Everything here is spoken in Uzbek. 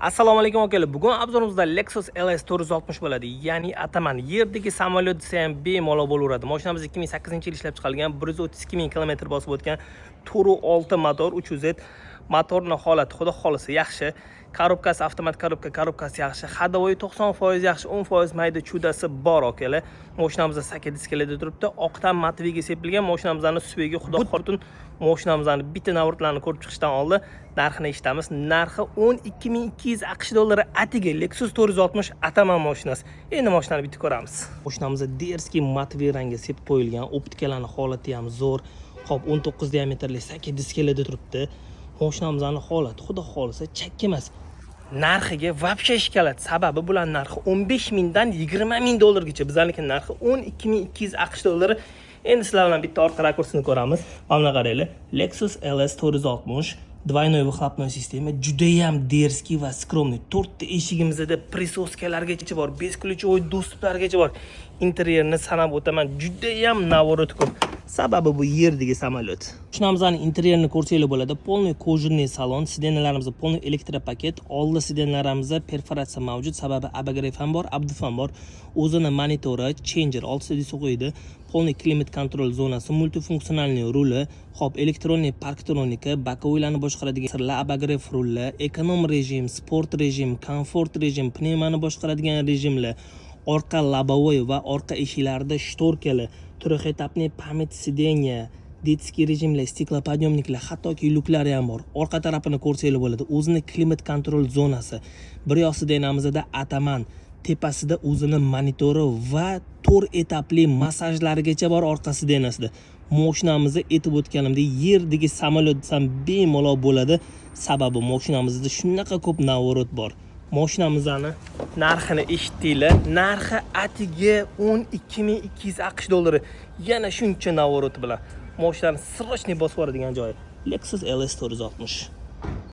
Assalomu alaykum akalar. Bugun obzorimizda Lexus LS 460 bo'ladi. Ya'ni ataman yerdagi samolyot desa ham bemalol bo'laveradi. Mashinamiz 2008-yil ishlab chiqarilgan, 132 ming kilometr bosib o'tgan, 4.6 motor, 300Z. Motorning holati xudo xolisa yaxshi. Korobkasi avtomat korobkasi yaxshi. Hadovoyi 90% yaxshi, 10% mayda chudasi bor akalar. Mashinamizda saka disklada turibdi. Oqdan matviga sepilgan mashinamizning suviga xudo xortun mashinamizning bitta navrtlarni ko'rib chiqishdan oldin narxini eshitamiz. Narxi 12.200 AQSh dollari atiga Lexus 460 ataman mashinasi. Endi mashinani bitta ko'ramiz. Mashinamizda derski matvi rangga sepib qo'yilgan, optikalarning holati ham zo'r. Xo'p, 19 diametrli saka disklada turibdi. Mashinamizning holati xudo xolisa chakka emas. Narxiga vobshe shikolat. Sababi bular narxi 15 mingdan 20 ming dollargacha. Bizlarning narxi 12.200 AQSh dollari. Endi sizlar bilan bitta orqa rakursini ko'ramiz. Mana qaranglar. Lexus LS 460 двойной выхлопной sistema juda ham derski va skromniy. 4 ta eshigimizda prisoskalargacha bor, 5 ключевой доступlargacha bor. Interyerini sanab o'taman, juda ham navorot ko'p. Sababi bu yerdagi samolyot. Mashinamizning interyerini ko'rsanglar bo'ladi. Полный кожаный salon, sidenalarimizda полный elektropaket, oldi sidenlarimizda perforatsiya mavjud, sababi abagrev ham bor, abduf ham bor. O'zini monitori, changer, 6 disk qo'ydi. Полный klimat kontrol zonasi, multifunksionalniy ruli, hop elektronniy parktronika, bokoviylarni boshqaradigan sirli abagrev rullar, ekonom rejim, sport rejim, komfort rejim, pnevmani boshqaradigan rejimlar, orqa lobovoy va orqa eshiklarda shtorkalar, трехэтапный память сидения, детский rejimlar, stiklopodъемniklar, hattoki lyuklari ham bor. Orqa tarafini ko'rsanglar bo'ladi. O'zini klimat kontrol zonasi. Bir yoq sidenamizda ataman, tepasida o'zini monitori va 4 etapli massajlarigacha bor orqa sidenasida. Mashinamizni aytib o'tganimdek, yerdagi samolyot desam bemalol bo'ladi. Sababi mashinamizda shunaqa ko'p navorot bor. Mashinamizning narxini eshitdinglar. Narxi atiga 12.200 AQSh dollari. Yana shuncha navorot bilan mashinani srochniy bosib yuboradigan joyi. Lexus LS 460.